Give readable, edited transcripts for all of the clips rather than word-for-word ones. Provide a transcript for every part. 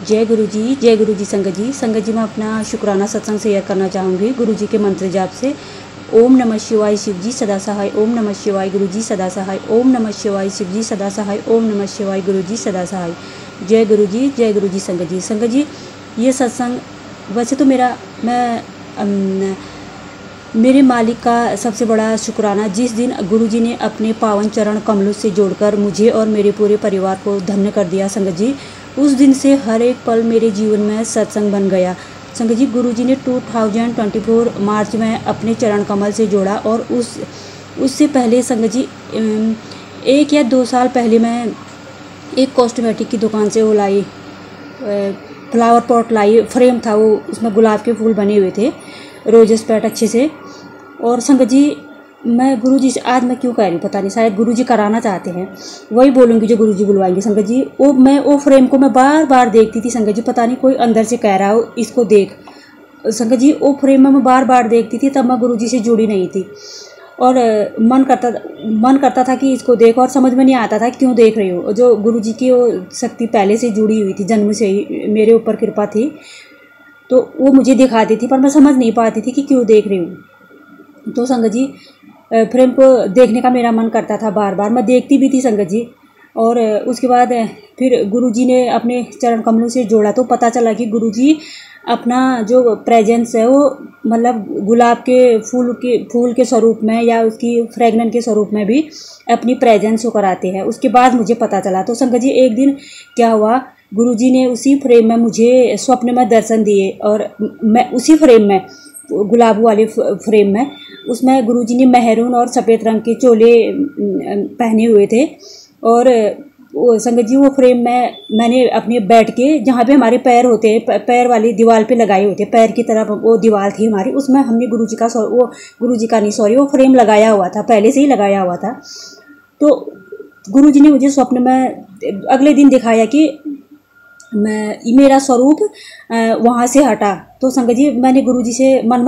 जय गुरु जी, जय गुरु जी। संगत जी, मैं अपना शुक्राना सत्संग शेयर करना चाहूँगी गुरु जी के मंत्र जाप से। ओम नमः शिवाय शिव जी सदा सहाय, ओम नमः शिवाय गुरु जी सदा सहाय, ओम नमः शिवाय शिव जी सदा सहाय, ओम नमः शिवाय गुरु जी सदा सहाय। जय गुरु जी, जय गुरु जी। संगत जी, ये सत्संग वैसे तो मेरे मालिक का सबसे बड़ा शुक्राना, जिस दिन गुरु जी ने अपने पावन चरण कमलों से जोड़कर मुझे और मेरे पूरे परिवार को धन्य कर दिया। संगत जी, उस दिन से हर एक पल मेरे जीवन में सत्संग बन गया। संगत जी, गुरु जी ने 2024 मार्च में अपने चरण कमल से जोड़ा और उससे पहले संगत जी 1 या 2 साल पहले मैं एक कॉस्मेटिक की दुकान से वो लाई, फ्लावर पॉट लाई, फ्रेम था वो, उसमें गुलाब के फूल बने हुए थे, रोजेस पैट अच्छे से। और संगत जी, मैं गुरु जी से आज मैं क्यों कह रही हूँ पता नहीं, शायद गुरु जी कराना चाहते हैं, वही बोलूँगी जो गुरु जी बुलवाएंगे। संगत जी, वो फ्रेम को मैं बार बार देखती थी। संगत जी, पता नहीं कोई अंदर से कह रहा हो इसको देख। संगत जी, वो फ्रेम में मैं बार बार देखती थी, तब मैं गुरु जी से जुड़ी नहीं थी और मन करता था कि इसको देख, और समझ में नहीं आता था क्यों देख रही हूँ। जो गुरु जी की वो शक्ति पहले से जुड़ी हुई थी, जन्म से ही मेरे ऊपर कृपा थी, तो वो मुझे दिखाती थी, पर मैं समझ नहीं पाती थी कि क्यों देख रही हूँ। तो संगत जी, फ्रेम को देखने का मेरा मन करता था, बार बार मैं देखती भी थी संगत जी। और उसके बाद फिर गुरुजी ने अपने चरण कमलों से जोड़ा, तो पता चला कि गुरुजी अपना जो प्रेजेंस है वो मतलब गुलाब के फूल के स्वरूप में या उसकी फ्रेगनेंस के स्वरूप में भी अपनी प्रेजेंस को कराते हैं। उसके बाद मुझे पता चला। तो संगत जी, एक दिन क्या हुआ, गुरुजी ने उसी फ्रेम में मुझे स्वप्न में दर्शन दिए, और मैं उसी फ्रेम में, गुलाब वाले फ्रेम में, उसमें गुरुजी ने मेहरून और सफ़ेद रंग के चोले पहने हुए थे। और वो संगत जी, वो फ्रेम में मैंने अपने बैठ के, जहाँ पे हमारे पैर होते हैं, पैर वाली दीवार पे लगाए हुए थे, पैर की तरफ वो दीवार थी हमारी, उसमें हमने वो फ्रेम लगाया हुआ था, पहले से ही लगाया हुआ था। तो गुरुजी ने मुझे स्वप्न में अगले दिन दिखाया कि मेरा स्वरूप वहाँ से हटा। तो संगत जी, मैंने गुरुजी से मन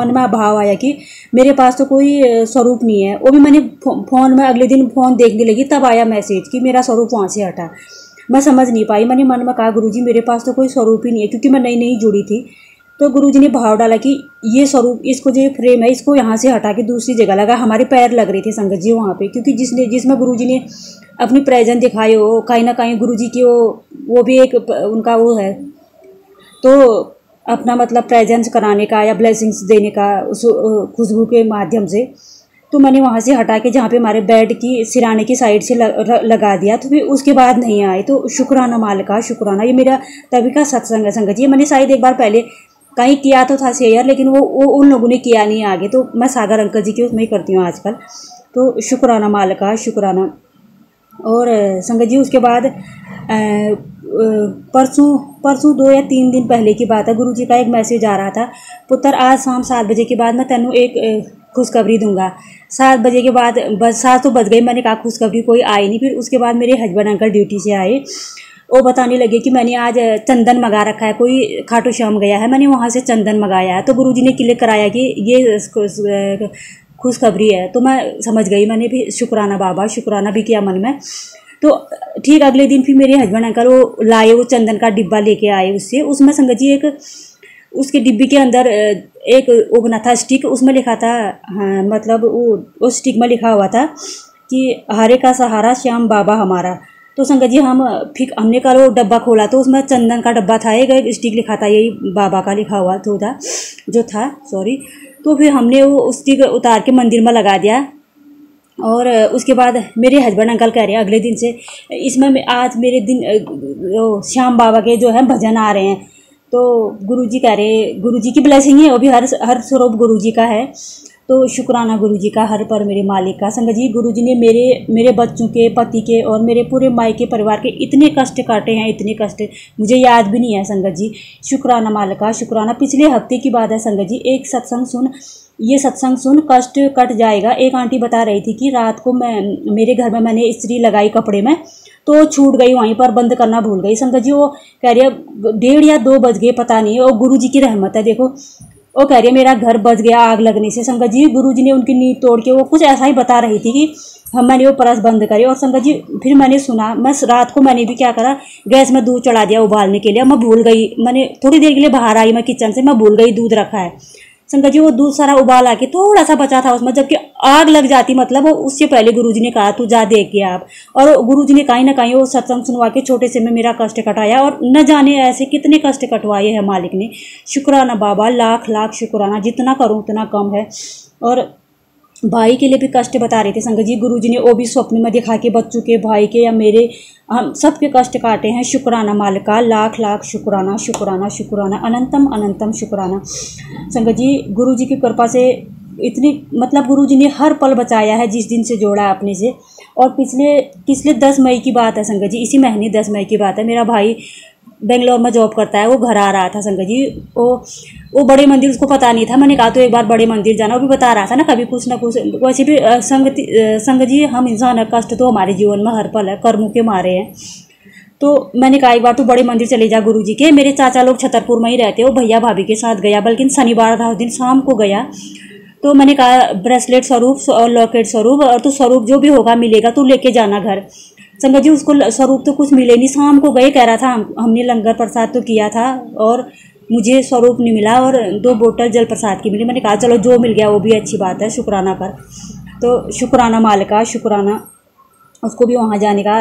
में भाव आया कि मेरे पास तो कोई स्वरूप नहीं है। वो भी मैंने फ़ोन में अगले दिन फ़ोन देखने लगी, तब आया मैसेज कि मेरा स्वरूप वहाँ से हटा। मैं समझ नहीं पाई, मैंने मन में कहा गुरुजी मेरे पास तो कोई स्वरूप ही नहीं है, क्योंकि मैं नई जुड़ी थी। तो गुरुजी ने भाव डाला कि ये स्वरूप, इसको जो फ्रेम है इसको यहाँ से हटा के दूसरी जगह लगा। हमारे पैर लग रहे थे संगत जी वहाँ पे, क्योंकि जिसमें गुरुजी ने अपनी प्रेजेंस दिखाई हो, कहीं ना कहीं गुरुजी की वो भी एक उनका वो है, तो अपना मतलब प्रेजेंस कराने का या ब्लेसिंग्स देने का उस खुशबू के माध्यम से। तो मैंने वहाँ से हटा के जहाँ पे हमारे बेड की सिराने की साइड से लगा दिया। तो फिर उसके बाद नहीं आए। तो शुक्राना माल का शुक्राना। ये मेरा तभी का सत्संग है संगत जी। मैंने शायद एक बार पहले कहीं किया तो था शेयर, लेकिन वो उन लोगों ने किया नहीं आगे। तो मैं सागर अंकल जी के उसमें ही करती हूँ आजकल। तो शुक्राना माल का शुक्राना। और संगत जी, उसके बाद परसों 2 या 3 दिन पहले की बात है, गुरुजी का एक मैसेज आ रहा था, पुत्र आज शाम 7 बजे के बाद मैं तेनू एक खुशखबरी दूंगा। 7 बजे के बाद 7 तो बज गई, मैंने कहा खुशखबरी कोई आई नहीं। फिर उसके बाद मेरे हस्बैंड अंकल ड्यूटी से आए, वो बताने लगे कि मैंने आज चंदन मंगा रखा है, कोई खाटू श्याम गया है, मैंने वहाँ से चंदन मंगाया है। तो गुरुजी ने क्लिक कराया कि ये खुशखबरी है। तो मैं समझ गई, मैंने भी शुक्राना बाबा, शुक्राना भी किया मन में। तो ठीक अगले दिन फिर मेरे हस्बैंड अंकल वो लाए, वो चंदन का डिब्बा लेके आए उसमें संगत जी एक उसके डिब्बे के अंदर एक वो बना था स्टिक, उसमें लिखा था, हाँ मतलब वो स्टिक में लिखा हुआ था कि हरे का सहारा श्याम बाबा हमारा। तो संगत जी, हमने कल वो डब्बा खोला तो उसमें चंदन का डब्बा था, एक स्टिक लिखा था, यही बाबा का लिखा हुआ था सॉरी। तो फिर हमने वो स्टिक उतार के मंदिर में लगा दिया। और उसके बाद मेरे हस्बैंड अंकल कह रहे हैं अगले दिन से, इसमें आज मेरे दिन श्याम बाबा के जो है भजन आ रहे हैं। तो गुरुजी कह रहे, गुरुजी की ब्लेसिंग है, वो भी हर स्वरूप गुरुजी का है। तो शुक्राना गुरुजी का, हर पर मेरे मालिक का। संगत जी, गुरुजी ने मेरे बच्चों के, पति के और मेरे पूरे मायके परिवार के इतने कष्ट काटे हैं, इतने कष्ट मुझे याद भी नहीं है संगत जी। शुक्राना मालिक का शुक्राना। पिछले हफ्ते की बात है संगत जी, एक सत्संग सुन कष्ट कट जाएगा। एक आंटी बता रही थी कि रात को मेरे घर में मैंने इस्त्री लगाई कपड़े में, तो छूट गई, वहीं पर बंद करना भूल गई। संगत जी, वो कह रही है 1:30 या 2 बज गए, पता नहीं, और गुरुजी की रहमत है। देखो, वो कह रही है मेरा घर बच गया आग लगने से। संगत जी, गुरुजी ने उनकी नींद तोड़ के, वो कुछ ऐसा ही बता रही थी कि हम मैंने वो परस बंद करी और संगत जी फिर मैंने सुना, मैं रात को मैंने भी क्या करा, गैस में दूध चढ़ा दिया उबालने के लिए। मैं भूल गई, मैंने थोड़ी देर के लिए बाहर आई मैं किचन से, मैं भूल गई दूध रखा है। संगत जी वो दूध सारा उबाल आके थोड़ा सा बचा था उसमें, जबकि आग लग जाती। मतलब वो उससे पहले गुरुजी ने कहा तू जा देख के आप, और गुरुजी ने कहीं ना कहीं वो सत्संग सुनवा के छोटे से में मेरा कष्ट कटाया, और न जाने ऐसे कितने कष्ट कटवाए हैं मालिक ने। शुक्राना बाबा, लाख लाख शुक्राना, जितना करूँ उतना कम है। और भाई के लिए भी कष्ट बता रहे थे संगत जी, गुरुजी ने वो भी स्वप्न में दिखा के बच्चों के, भाई के या मेरे, हम सबके कष्ट काटे हैं। शुक्राना मालिका, लाख लाख शुक्राना, शुक्राना शुक्राना, अनंतम अनंतम शुक्राना। संगत जी गुरुजी की कृपा से इतनी, मतलब गुरुजी ने हर पल बचाया है जिस दिन से जोड़ा है अपने से। और पिछले 10 मई की बात है संगत जी, इसी महीने 10 मई की बात है। मेरा भाई बेंगलोर में जॉब करता है, वो घर आ रहा था संगत जी। वो बड़े मंदिर उसको पता नहीं था। मैंने कहा तो एक बार बड़े मंदिर जाना, वो भी बता रहा था ना कभी कुछ ना कुछ। वैसे भी संगत जी हम इंसान है, कष्ट तो हमारे जीवन में हर पल है, कर्मों के मारे हैं। तो मैंने कहा एक बार तू बड़े मंदिर चले जा गुरुजी के। मेरे चाचा लोग छतरपुर में ही रहते, वो भैया भाभी के साथ गया, बल्कि शनिवार था उस दिन शाम को गया। तो मैंने कहा ब्रेसलेट स्वरूप और लॉकेट स्वरूप, और तो स्वरूप जो भी होगा मिलेगा तो लेके जाना घर। संगत जी उसको स्वरूप तो कुछ मिले नहीं, शाम को गए, कह रहा था हमने लंगर प्रसाद तो किया था और मुझे स्वरूप नहीं मिला, और 2 बोतल जल प्रसाद की मिली। मैंने कहा चलो जो मिल गया वो भी अच्छी बात है, शुक्राना कर। तो शुक्राना मालिका, शुक्राना, उसको भी वहाँ जाने का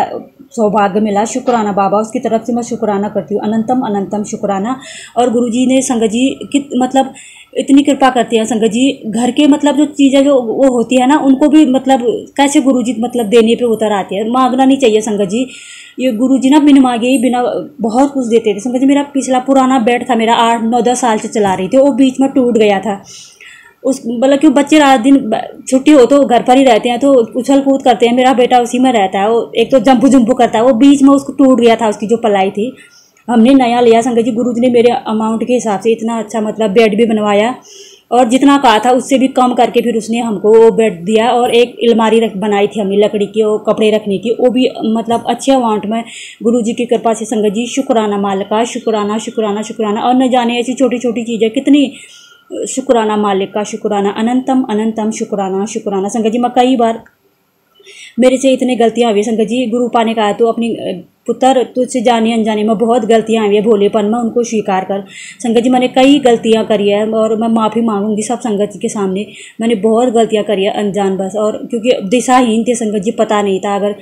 सौभाग्य मिला। शुक्राना बाबा, उसकी तरफ से मैं शुक्राना करती हूँ, अनंतम अनंतम शुक्राना। और गुरुजी ने संगत जी कि मतलब इतनी कृपा करते हैं संगत जी, घर के मतलब जो चीज़ें जो वो होती है ना, उनको भी मतलब कैसे गुरुजी मतलब देने पे उतर आते हैं। मांगना नहीं चाहिए संगत जी, ये गुरुजी ना बिना मांगे ही बिना बहुत कुछ देते थे संगत जी। मेरा पिछला पुराना बेड था, मेरा 8-9-10 साल से चला रही थी, वो बीच में टूट गया था। उस मतलब क्यों बच्चे रात दिन छुट्टी हो तो घर पर ही रहते हैं, तो उछल कूद करते हैं, मेरा बेटा उसी में रहता है, वो एक तो जंपू जंपू करता है, वो बीच में उसको टूट गया था, उसकी जो पलाई थी। हमने नया लिया संगत जी, गुरुजी ने मेरे अमाउंट के हिसाब से इतना अच्छा मतलब बेड भी बनवाया, और जितना कहा था उससे भी कम करके फिर उसने हमको वो बेड दिया। और एक अलमारी बनाई थी हमने लकड़ी की, वो कपड़े रखने की, वो भी मतलब अच्छे अमाउंट में गुरुजी की कृपा से संगत जी। शुक्राना मालिका, शुक्राना शुक्राना शुक्राना। और न जाने ऐसी छोटी छोटी चीज़ें कितनी, शुक्राना मालिक का, शुक्राना, अनंतम अनंतम शुक्राना शुक्राना। संगत जी मैं कई बार, मेरे से इतनी गलतियाँ हुई संगत जी, गुरु पा ने कहा तो अपनी पुत्र तुझसे जाने अनजाने में बहुत गलतियाँ हुई है, भोलेपन में उनको स्वीकार कर। संगत जी मैंने कई गलतियाँ करी है, और मैं माफ़ी मांगूंगी सब संगत जी के सामने। मैंने बहुत गलतियाँ करी है अनजान बस, और क्योंकि दिशाहीन थे संगत जी, पता नहीं था। अगर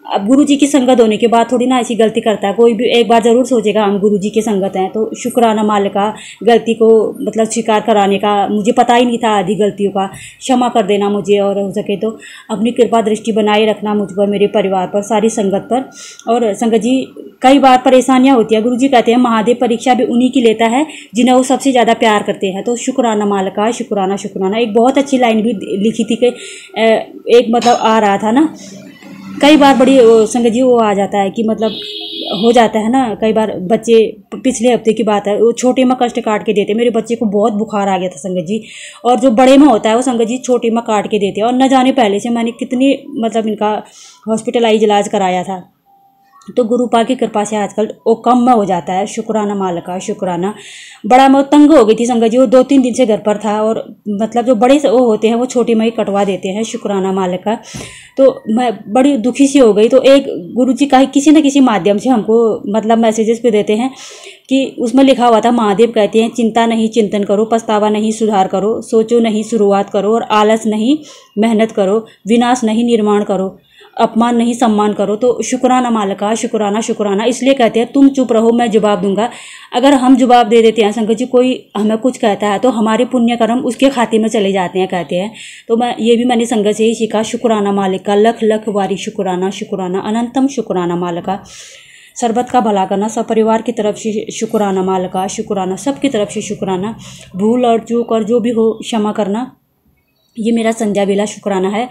अब गुरु जी की संगत होने के बाद थोड़ी ना ऐसी गलती करता है कोई भी, एक बार ज़रूर सोचेगा हम गुरु जी की संगत हैं। तो शुक्राना मालिका, गलती को मतलब स्वीकार कराने का, मुझे पता ही नहीं था आधी गलतियों का, क्षमा कर देना मुझे, और हो सके तो अपनी कृपा दृष्टि बनाए रखना मुझ पर, मेरे परिवार पर, सारी संगत पर। और संगत जी कई बार परेशानियां होती है, गुरु जी कहते हैं महादेव परीक्षा भी उन्हीं की लेता है जिन्हें वो सबसे ज़्यादा प्यार करते हैं। तो शुक्राना मालिका, शुक्राना शुक्राना। एक बहुत अच्छी लाइन भी लिखी थी कि एक मतलब आ रहा था ना, कई बार बड़ी संगत जी वो आ जाता है कि मतलब हो जाता है ना कई बार। बच्चे, पिछले हफ्ते की बात है, वो छोटे में कष्ट काट के देते, मेरे बच्चे को बहुत बुखार आ गया था संगत जी, और जो बड़े में होता है वो संगत जी छोटे में काट के देते हैं। और न जाने पहले से मैंने कितनी मतलब इनका हॉस्पिटलाइज इलाज कराया था, तो गुरुपा की कृपा से आजकल वो कम में हो जाता है। शुक्राना मालिका, शुक्राना। बड़ा मैं तंग हो गई थी संगत जी, वो 2-3 दिन से घर पर था, और मतलब जो बड़े वो होते हैं वो छोटे में ही कटवा देते हैं। शुक्राना मालिका। तो मैं बड़ी दुखी सी हो गई, तो एक गुरुजी का किसी न किसी माध्यम से हमको मतलब मैसेजेस पे देते हैं कि उसमें लिखा हुआ था, महादेव कहते हैं चिंता नहीं चिंतन करो, पछतावा नहीं सुधार करो, सोचो नहीं शुरुआत करो, और आलस नहीं मेहनत करो, विनाश नहीं निर्माण करो, अपमान नहीं सम्मान करो। तो शुक्राना मालिका, शुक्राना शुक्राना। इसलिए कहते हैं तुम चुप रहो मैं जवाब दूंगा। अगर हम जवाब दे देते हैं संगत जी, कोई हमें कुछ कहता है तो हमारे पुण्य कर्म उसके खाते में चले जाते हैं कहते हैं। तो मैंने संगत से ही सीखा। शुक्राना मालिका, लख लख वारी शुक्राना शुक्राना, अनंतम शुक्राना मालिका। सरबत का भला करना, सब परिवार की तरफ से शुक्राना मालिका, शुक्राना, सबकी तरफ से शुक्राना। भूल और चूक और जो भी हो क्षमा करना, ये मेरा संध्या बेला शुक्राना है।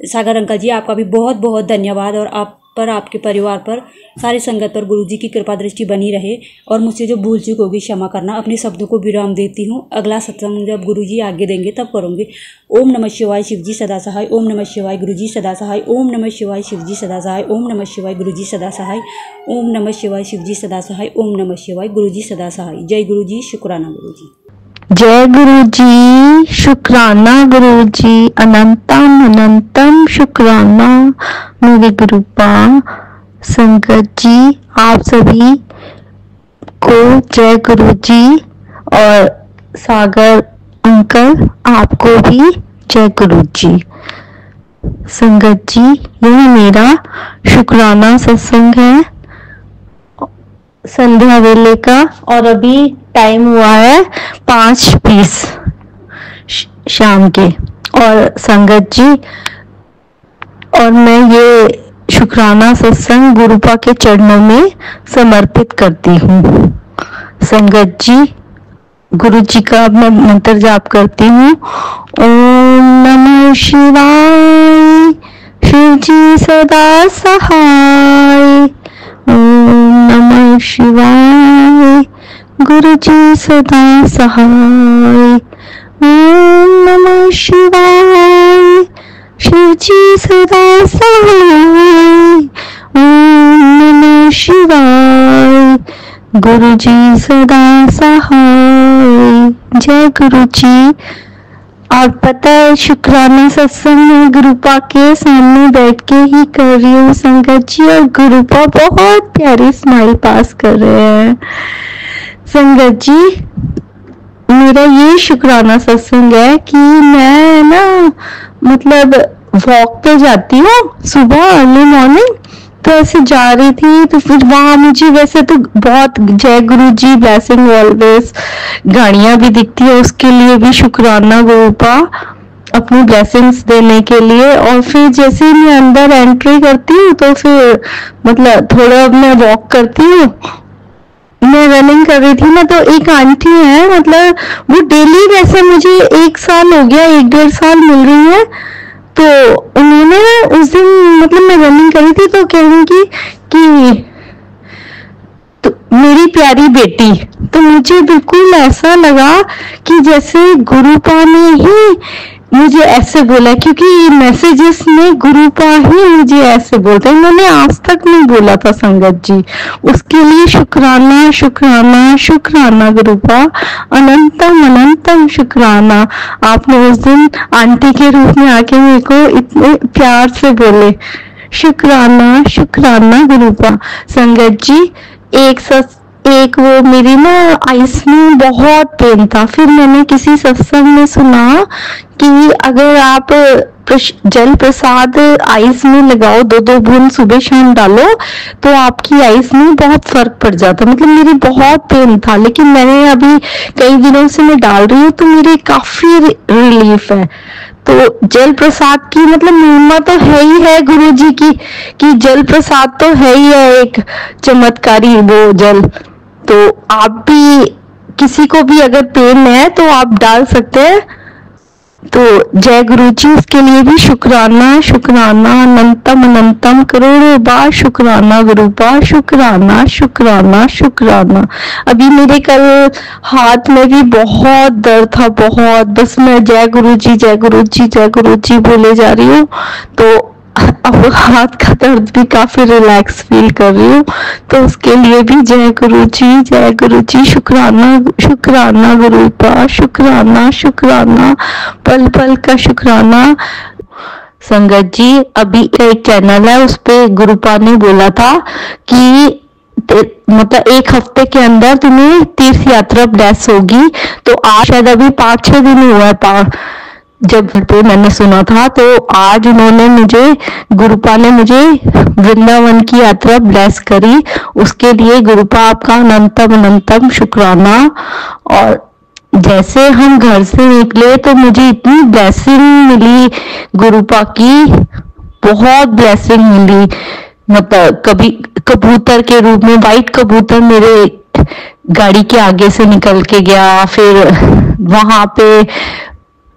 सागर अंकल जी आपका भी बहुत बहुत धन्यवाद, और आप पर, आपके परिवार पर, सारी संगत पर गुरुजी की कृपा दृष्टि बनी रहे, और मुझसे जो भूल चूक होगी क्षमा करना। अपने शब्दों को विराम देती हूँ, अगला सत्संग जब गुरुजी आगे देंगे तब करूँगी। ओम नमः शिवाय, शिवजी सदा सहाय। ओम नमः शिवाय, गुरुजी सदा सहाय। ओम नमः शिवाय, शिवजी सदा सहाय। ओम नमः शिवाय, गुरुजी सदा सहाय। ओम नमः शिवाय, शिवजी सदा सहाय। ओम नमः शिवाय, गुरुजी सदा सहाय। जय गुरुजी, शुक्राना गुरुजी। जय गुरुजी, शुक्राना गुरुजी, अनंतम अनंतम शुक्राना मेरे गुरुपा। संगत जी, आप सभी को जय गुरु जी, और सागर अंकल आपको भी जय गुरु जी। संगत जी, यह मेरा शुक्राना सत्संग है संध्या वेले का, और अभी टाइम हुआ है 5:20 शाम के। और संगत जी, और मैं ये शुक्राना सत्संग गुरुपा के चरणों में समर्पित करती हूँ। संगत जी, गुरु जी का मैं मंत्र जाप करती हूँ। ओम नमः शिवाय, शिव जी सदा सहाय। ओम नमः शिवाय, गुरु जी सदा सहाय। ओम नमः शिवाय, शिव जी सदा सहाय। ओम नमः शिवाय, गुरु जी सदा सहाय। जय गुरु जी। और पता है, शुक्राना सत्संग में गुरुपा के सामने बैठ के ही कर रही हूँ संगत जी, और गुरुपा बहुत प्यारी स्माइल पास कर रहे हैं। संगत जी, मेरा ये शुक्राना सत्संग है कि मैं ना मतलब वॉक पे जाती हूँ सुबह अर्ली मॉर्निंग, तो ऐसे जा रही थी तो फिर वहां मुझे वैसे तो बहुत जय गुरु जी ब्लेसिंग ऑलवेज गाड़ियां भी दिखती है, उसके लिए भी शुक्राना गुरुपा अपनी ब्लेसिंग्स देने के लिए। और फिर जैसे ही मैं अंदर एंट्री करती हूँ तो फिर मतलब थोड़ा मैं वॉक करती हूँ। मैं रनिंग कर रही थी ना, तो एक आंटी है, मतलब वो डेली वैसे मुझे 1 साल हो गया, 1-1.5 साल मिल रही है। तो उन्होंने उस दिन मतलब मैं रनिंग कर रही थी तो कह रही कि तो मेरी प्यारी बेटी, तो मुझे बिल्कुल ऐसा लगा कि जैसे गुरुपा ने ही मुझे ऐसे बोला, क्योंकि मैसेजेस में गुरुपा ही मुझे ऐसे बोलते हैं, इन्होंने आज तक नहीं बोला था संगत जी। उसके लिए शुक्राना शुक्राना शुक्राना गुरुपा, अनंतम अनंतम शुक्राना। आपने उस दिन आंटी के रूप में आके मेरे को इतने प्यार से बोले, शुक्राना शुक्राना गुरुपा। संगत जी, एक वो मेरी ना आइस में बहुत पेन था, फिर मैंने किसी सत्संग में सुना कि अगर आप जल प्रसाद आइस में लगाओ, 2-2 बूंद सुबह शाम डालो, तो आपकी आइस में बहुत फर्क पड़ जाता। मतलब मेरी बहुत पेन था, लेकिन मैंने अभी कई दिनों से मैं डाल रही हूँ तो मेरी काफी रिलीफ है। तो जल प्रसाद की मतलब महिमा तो है ही है गुरु जी की, कि जल प्रसाद तो है ही है एक चमत्कारी वो जल। तो आप भी, किसी को भी अगर पेन है तो आप डाल सकते हैं। तो जय गुरु जी, उसके लिए भी शुक्राना शुक्राना, अनंतम अनंतम करोड़ों बार शुक्राना गुरुपा, शुक्राना शुक्राना शुक्राना। अभी मेरे कल हाथ में भी बहुत दर्द था, बहुत, बस मैं जय गुरु जी जय गुरु जी जय गुरु जी बोले जा रही हूँ, तो अब हाथ का दर्द भी काफी रिलैक्स फील कर रही हूँ। तो उसके लिए भी जय गुरु जी, शुक्राना शुक्राना गुरुपा, शुक्राना शुक्राना, पल पल का शुक्राना। संगत जी, अभी एक चैनल है, उस पे गुरुपा ने बोला था कि मतलब 1 हफ्ते के अंदर तुम्हें तीर्थ यात्रा ब्लेस होगी। तो आज शायद अभी 5-6 दिन हुआ है जब पे मैंने सुना था, तो आज उन्होंने मुझे, गुरुपा ने मुझे वृंदावन की यात्रा ब्लेस करी। उसके लिए गुरुपा आपका अनंतम अनंतम शुक्राना। और जैसे हम घर से निकले तो मुझे इतनी ब्लेसिंग मिली गुरुपा की, बहुत ब्लेसिंग मिली। मतलब कभी कबूतर के रूप में व्हाइट कबूतर मेरे गाड़ी के आगे से निकल के गया, फिर वहां पे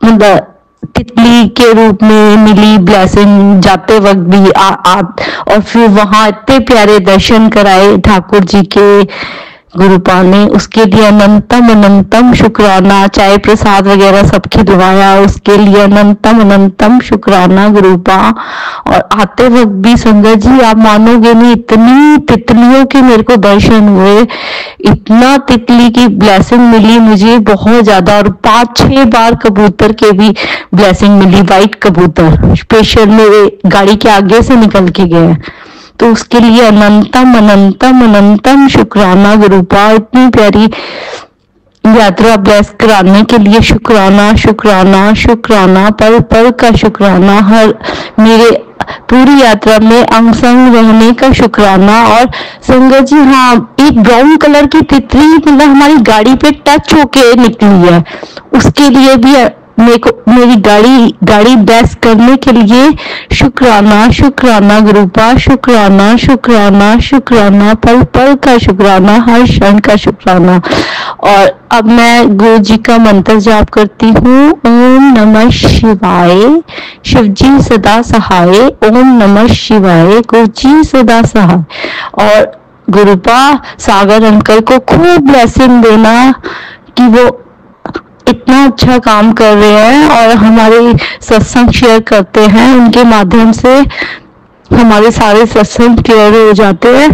मतलब तितली के रूप में मिली ब्लेसिंग जाते वक्त भी और फिर वहां इतने प्यारे दर्शन कराए ठाकुर जी के, गुरुपा ने उसके लिए अनंतम अनंतम शुक्राना। चाय प्रसाद वगैरह सब खिलवाया, उसके लिए अनंतम अनंतम शुक्राना गुरुपा। और आते वक्त भी संगत जी आप मानोगे नहीं, इतनी तितलियों के मेरे को दर्शन हुए, इतना तितली की ब्लेसिंग मिली मुझे बहुत ज्यादा। और 5-6 बार कबूतर के भी ब्लेसिंग मिली, वाइट कबूतर स्पेशल मेरे गाड़ी के आगे से निकल के गए, तो उसके लिए अनंतम अनंतम अनंतम शुक्राना गुरुपा। इतनी प्यारी यात्रा ब्लेस कराने के लिए शुक्राना शुक्राना शुक्राना, पल पल का शुक्राना, हर मेरे पूरी यात्रा में अंग संग रहने का शुक्राना। और संगत जी हाँ, एक ब्राउन कलर की तितली मतलब हमारी गाड़ी पे टच होके निकली है, उसके लिए भी मेरे को मेरी गाड़ी ब्लेस करने के लिए शुक्राना शुक्राना गुरुपा, शुक्राना शुक्राना शुक्राना, पल पल का शुक्राना, हर क्षण का शुक्राना। और अब मैं गुरु जी का मंत्र जाप करती हूँ। ओम नमः शिवाय, शिव जी सदा सहाय। ओम नमः शिवाय, गुरु जी सदा सहाय। और गुरुपा सागर अंकल को खूब ब्लेसिंग देना कि वो इतना अच्छा काम कर रहे हैं और हमारे सत्संग शेयर करते हैं, उनके माध्यम से हमारे सारे सत्संग क्लियर हो जाते हैं।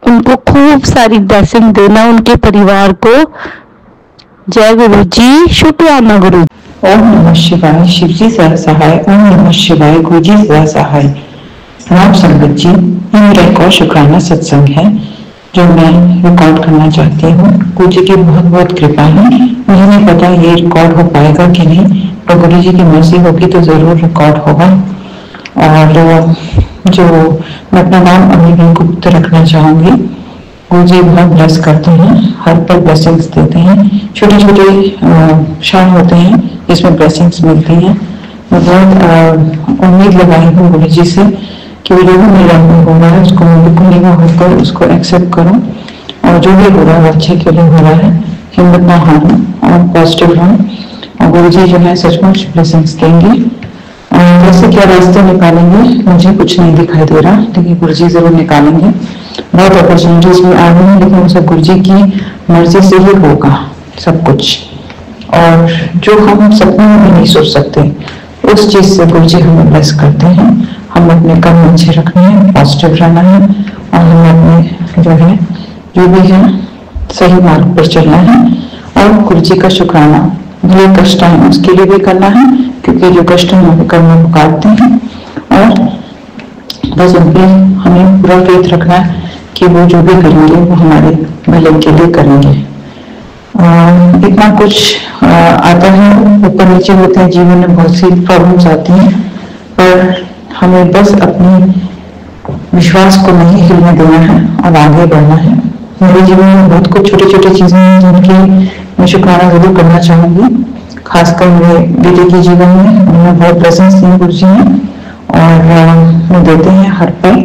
उनको खूब सारी ब्लेसिंग देना, उनके परिवार को। जय गुरु जी, शुक्राना गुरु। ओम नमः शिवाय, शिव जी सदा सहाय। ओम नमः शिवाय, गुरु जी सदा सहाय। राम संगत जी, ये मेरा एक और शुक्राना सत्संग है जो मैं रिकॉर्ड करना चाहती हूँ। गुरु जी की बहुत बहुत कृपा है, मुझे नहीं पता ये रिकॉर्ड हो पाएगा कि नहीं, पर गुरु जी की मर्जी होगी तो जरूर रिकॉर्ड होगा। और जो मैं अपना नाम अमीन गुप्त रखना चाहूंगी। गुरु जी बहुत ब्लेस करते हैं, हर पल ब्लेसिंग्स देते हैं, छोटे छोटे क्षण होते हैं जिसमें ब्लेसिंग्स मिलती हैं। मैं बहुत उम्मीद लगाई हूँ गुरु जी से कि जो भी मेरा हो रहा है उसको मैं बिल्कुल होकर उसको एक्सेप्ट करूं, और जो भी हो रहा है अच्छे के लिए हो रहा है, हिम्मत ना हारूं और पॉजिटिव रहूं। और गुरु जी जो है सचमुच ब्लेसिंग्स देंगे। वैसे क्या रास्ते निकालेंगे मुझे कुछ नहीं दिखाई दे रहा, लेकिन गुरु जी जरूर निकालेंगे। बहुत अपॉर्चुनिटीज भी आ रही हैं, लेकिन वो सब गुरु जी की मर्जी से ही होगा सब कुछ। और जो हम सपने में भी नहीं सोच सकते उस चीज से गुरु जी हमें ब्लेस करते हैं। हम अपने कर्म अच्छे रखने हैं, पॉजिटिव रहना है, और हमें अपने जो है जो भी है सही मार्ग पर चलना है। और गुरु जी का शुक्राना, जो कष्ट है उसके लिए भी करना है, क्योंकि जो कष्ट हमें कर्म पुकारते हैं, और बस उन पर हमें पूरा फेथ रखना है कि वो जो भी करेंगे वो हमारे भले के लिए करेंगे। इतना कुछ आता है, ऊपर नीचे होते हैं, जीवन में बहुत सी प्रॉब्लम्स आती हैं, पर हमें बस अपने विश्वास को नहीं हिलने देना है और आगे बढ़ना है। मेरे जीवन में बहुत कुछ छोटी छोटी चीजें हैं जिनकी मैं शुक्राना जरूर करना चाहूंगी, खासकर मेरे बेटे के जीवन में उन्होंने बहुत प्रेजेंस दी गुरु जी ने, और वो देते हैं हर पल।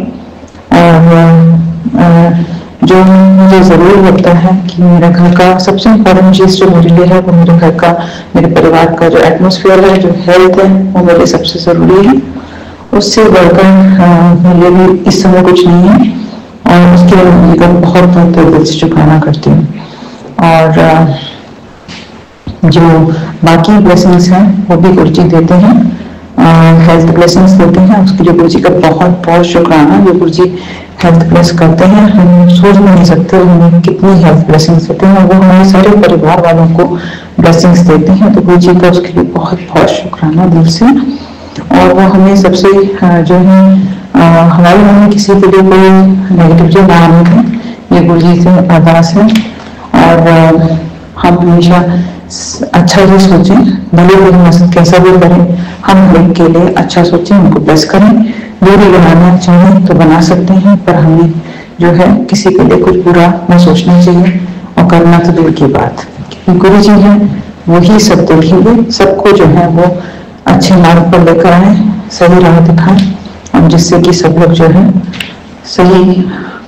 और जो मुझे जरूर लगता है कि मेरे घर का सबसे इम्पोर्टेंट चीज जो मेरे लिए है वो मेरे घर का, मेरे परिवार का जो एटमोसफियर है, जो हेल्थ है, वो मेरे सबसे जरूरी है। उससे बढ़कर मेरे लिए इस समय कुछ नहीं है, और उसके लिए मैं का बहुत बहुत दिल से शुक्राना करती हूँ। और जो बाकी ब्लेसिंग्स हैं वो भी गुरु जी देते हैं, हेल्थ ब्लेसिंग्स देते हैं, उसके लिए गुरु जी का बहुत बहुत शुक्राना। जो गुरु जी हेल्थ ब्लेस करते हैं, हम सोच भी नहीं सकते हमें कितनी हेल्थ ब्लेसिंग्स देते हैं, वो हमारे सारे परिवार वालों को ब्लेसिंग्स देते हैं। तो गुरु जी का उसके लिए बहुत बहुत शुक्राना दिल से। और वो हमें सबसे जो है हमारे मन में किसी के लिए कोई नेगेटिविटी ना आने का, ये गुरु जी से अरदास है। और हम हमेशा अच्छा ही सोचें, भले ही हम कैसा भी करें, हम लोग के लिए अच्छा सोचें, उनको ब्लेस करें। दूरी बनाना चाहें तो बना सकते हैं, पर हमें जो है किसी के लिए कुछ बुरा न सोचना चाहिए, और करना तो दूर की बात, क्योंकि गुरु जी है वही सब देखेंगे, सबको जो है वो अच्छे मार्ग पर लेकर आए, सही राह दिखाएं, और जिससे कि सब लोग जो है सही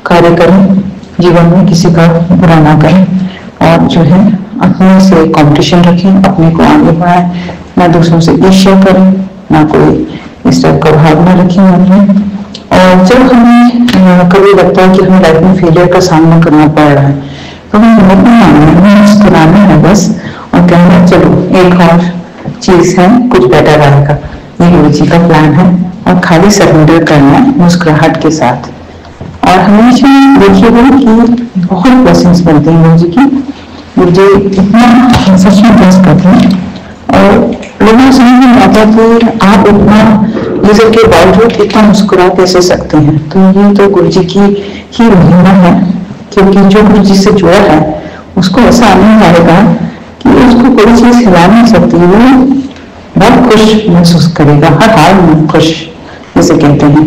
कार्य करें, जीवन में किसी का बुरा ना करें, और जो है अपने से कंपटीशन रखें, अपने को आगे बढ़ाएं, ना दूसरों से ईर्ष्या करें, ना कोई इस टाइप का भावना रखें मन में। और जब हमें कभी लगता है कि हमें लाइफ में फेलियर का सामना करना पड़ रहा है, तो मुस्कुराना है बस, और कहना चलो एक और चीज है, कुछ बेटर आएगा, ये गुरु जी का प्लान है। और खाली सरेंडर करना है मुस्कुराहट के साथ। और हमेशा देखिएगा कि बहुत ब्लेसिंग्स बनते हैं गुरु जी की। गुरु जी इतना सच में ब्लेस करते हैं, और लोगों को समझ नहीं आता कि आप इतना ये सब के बावजूद इतना मुस्कुरा कैसे सकते हैं। तो ये तो गुरु जी की ही महिमा है, क्योंकि जो गुरु जी से जुड़ा है उसको ऐसा आनंद आएगा कि उसको कोई चीज हिला नहीं सकती, वो बहुत खुश महसूस करेगा, हर हाल में खुश जैसे कहते हैं।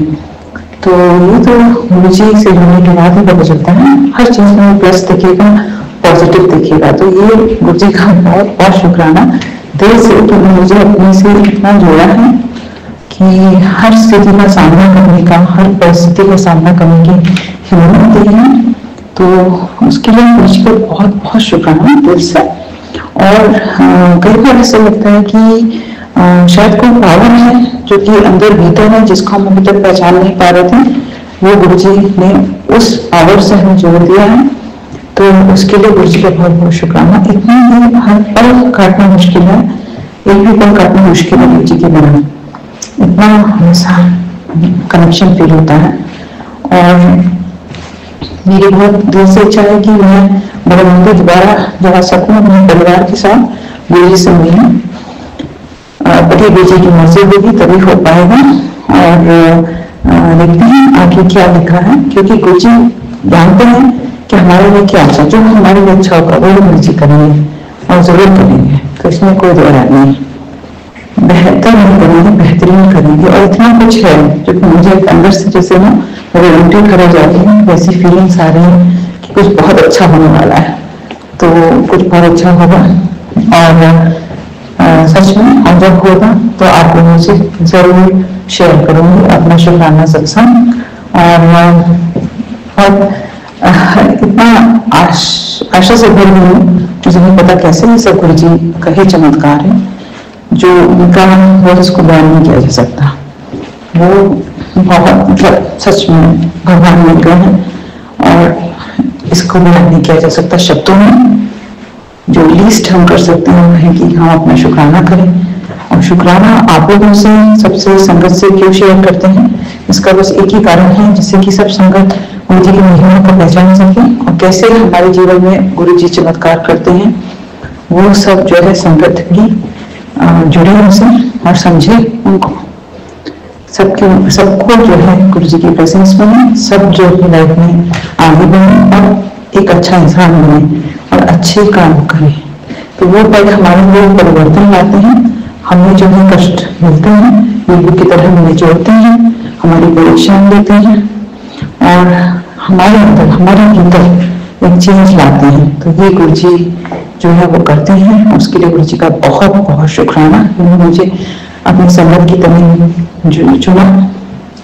तो ये तो गुरु जी से जुड़ने के बाद ही पता चलता है, हर चीज में प्लस दिखेगा, पॉजिटिव दिखेगा। तो ये गुरु जी का बहुत बहुत शुक्राना दिल से कि मुझे अपने से इतना जोड़ा है कि हर स्थिति का सामना करने का, हर परिस्थिति का सामना करने की हिम्मत दी है। तो उसके लिए गुरु जी को बहुत बहुत शुक्राना दिल से। और कई बार ऐसा लगता है कि शायद कोई पावर है जो कि अंदर भीतर है, जिसको हम अभी तक पहचान नहीं पा रहे थे, वो गुरु जी ने उस पावर से हमें जोड़ दिया है। तो उसके लिए गुरु जी का बहुत बहुत शुक्राना। इतना ही हर पल काटना मुश्किल है, एक भी पल काटना मुश्किल है गुरु जी के बिना, इतना हमेशा कनेक्शन फील होता है। और मेरी बहुत दिल से इच्छा है कि मैं बड़े मंदिर दोबारा जा सकूं अपने परिवार के साथ गुरु जी से मिलूं। बड़ी गुरु जी की मर्जी होगी तभी हो पाएगा। और देखते हैं आगे क्या लिखा है, क्योंकि गुरु जी जानते हैं कि हमारे लिए क्या अच्छा, जो हमारे लिए अच्छा होगा वो गुरु जी करेंगे और जरूर करेंगे। तो इसमें कोई दो राय नहीं, बेहतर नहीं करेंगे, बेहतरीन करेंगे। और इतना कुछ है जो कि मुझे अंदर से जैसे ना मेरे रोटी खड़ा जाती है, वैसी फीलिंग्स आ रही है कि कुछ बहुत अच्छा होने वाला है। तो कुछ बहुत अच्छा होगा, और सच में और जब होगा तो आप लोगों से जरूर शेयर करूंगी अपना शुक्राना सत्संग। और इतना आशा से भर गई हूँ, मुझे नहीं पता कैसे ये सब गुरु जी का ही चमत्कार है, जो उनका वो इसको बयान नहीं किया जा सकता। वो बहुत मतलब सच में भगवान मिल गए हैं, और इसको बयान नहीं किया जा सकता शब्दों में। जो लीस्ट हम कर सकते हैं वो है कि हम अपना शुक्राना करें। और शुक्राना आप लोगों से, सबसे संगत से क्यों शेयर करते हैं, इसका बस एक ही कारण है, जिससे कि सब संगत गुरु जी की महिमा को पहचान सके, और कैसे हमारे जीवन में गुरु जी चमत्कार करते हैं वो सब जो है संगत भी जुड़े उनसे और समझे उनको। सबको जो है गुरु जी की प्रेजेंस में, सब जो अपनी लाइफ में आगे बढ़े और एक अच्छा इंसान बने और अच्छे काम करें। तो वो पल हमारे लिए परिवर्तन लाते हैं। हमें जो है कष्ट मिलते हैं, नींबू की तरह हमें जोड़ते हैं, हमारी परीक्षाएं लेते हैं, और हमारे अंदर, हमारे भीतर एक चेंज लाते हैं। तो ये गुरु जी जो है वो करते हैं। उसके लिए गुरु जी का बहुत बहुत शुक्राना। उन्होंने मुझे अपने संगत की तरह चुना,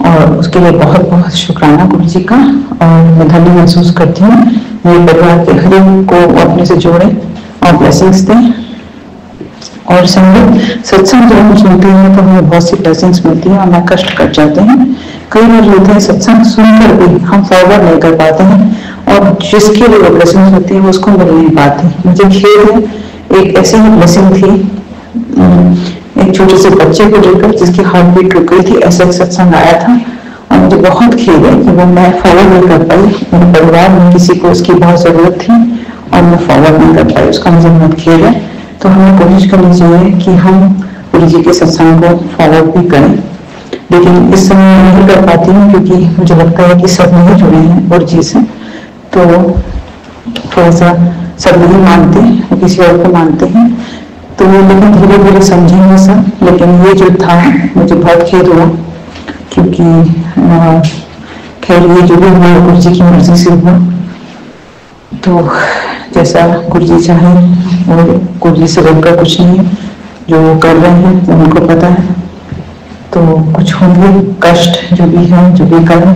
और उसके लिए बहुत बहुत शुक्राना गुरु जी का। और मैं धन्य महसूस करती हूँ मेरे परिवार के हर एक को अपने से जोड़े और ब्लेसिंग्स दें। और संगत सत्संग जब हम सुनते हैं तो हमें बहुत सी ब्लेसिंग्स मिलती हैं, हमें कष्ट कट जाते हैं। कई बार होते हैं सत्संग सुनकर भी हम फॉरवर्ड नहीं कर पाते हैं, और जिसके लिए वो ब्लेसिंग्स होती है वो उसको मिल नहीं पाते। मुझे खेद है, एक ऐसी ही ब्लेसिंग थी एक छोटे से बच्चे को लेकर जिसकी हार्ट बीट रुक गई थी। ऐसा एक सत्संग आया था, और मुझे बहुत खेद है कि वो मैं फॉरवर्ड नहीं कर पाई। मेरे परिवार में किसी को उसकी बहुत जरूरत थी और मैं फॉरवर्ड नहीं कर पाई, उसका मुझे बहुत खेद है। तो हमें कोशिश करनी चाहिए कि हम गुरु जी के सत्संग को फॉरवर्ड भी करें, लेकिन इस समय नहीं कर पाती हूँ क्योंकि मुझे लगता है कि सब नहीं जुड़े हैं गुरु जी से। तो थोड़ा सा सब नहीं मानते, वो किसी और को मानते हैं। तो लेकिन धीरे धीरे समझेंगे सब। लेकिन ये जो था मुझे बहुत खेद हुआ, क्योंकि खैर ये जो भी हुआ गुरु जी की मर्जी से हुआ। तो जैसा गुरु जी चाहे, और गुरु जी से बनकर कुछ नहीं है, जो वो कर रहे हैं वो उनको पता है। तो कुछ होंगे कष्ट जो भी है, जो भी करें,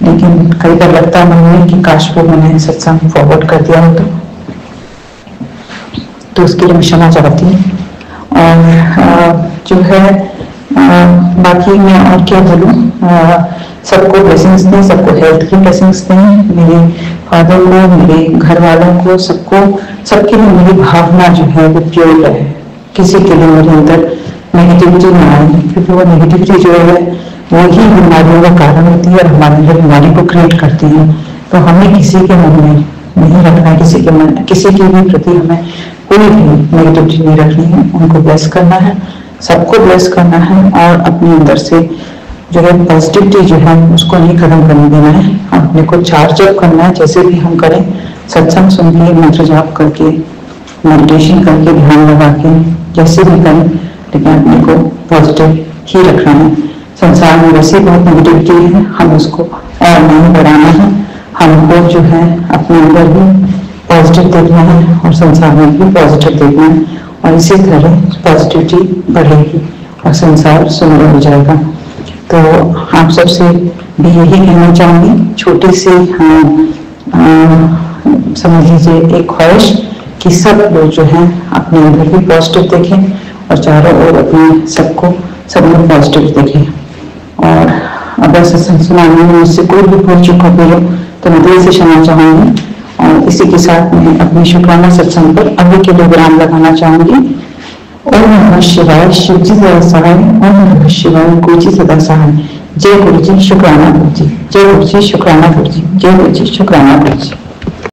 लेकिन कई बार लगता है मन में कि काश को मैंने सत्संग फॉरवर्ड कर दिया हो तो उसके लिए मैं क्षमा चाहती हूँ। और जो है बाकी मैं और क्या बोलूँ, सबको ब्लेसिंग्स दें, सबको हेल्थ की ब्लेसिंग्स दें, मेरे फादर को, मेरे घर वालों को, सबके लिए मेरी भावना जो है वो प्योर है। किसी के लिए मेरे अंदर नेगेटिविटी ना आए, क्योंकि वो नेगेटिविटी जो है वही बीमारियों का कारण होती है और हमारे अंदर बीमारी को क्रिएट करती है। तो हमें किसी के मन में नहीं रखना है, किसी के भी प्रति हमें कोई भी नेगेटिविटी नहीं रखनी है। उनको ब्लेस करना है, सबको ब्लेस करना है और अपने अंदर से जो है पॉजिटिविटी जो है उसको नहीं खत्म करने देना है। अपने को चार्ज अप करना है, जैसे भी हम करें, सत्संग सुन के, मंत्र जाप करके, मेडिटेशन करके, ध्यान लगा के, जैसे भी करें, लेकिन अपने को पॉजिटिव ही रखना है। संसार में वैसे बहुत नेगेटिविटी है, हम उसको और नहीं बढ़ाना है। हमको जो है अपने अंदर भी पॉजिटिव देखना है और संसार में भी पॉजिटिव देखना है, और इसी तरह पॉजिटिविटी बढ़ेगी और संसार सुंदर हो जाएगा। तो आप सबसे भी यही कहना चाहूंगी, छोटी सी समझ लीजिए एक ख्वाहिश कि सब लोग जो हैं अपने अंदर भी पॉजिटिव देखें और चारों ओर अपने सब लोग पॉजिटिव देखें। और अगर सत्संग सुनाने में मुझसे कोई भी भूल चूक हो गई हो तो मैं दिल से क्षमा चाहूंगी। और इसी के साथ मैं अपने शुक्राना सत्संग पर अभी के लिए विराम लगाना चाहूंगी। ओम नमः शिवाय, शिव जी सदा सहाय। ओम नमः शिवाय, गुरु जी सदा सहाय। जय गुरु जी, शुक्राना गुरु जी। जय गुरु जी, शुक्राना गुरु जी। जय गुरु जी, शुक्राना गुरु जी।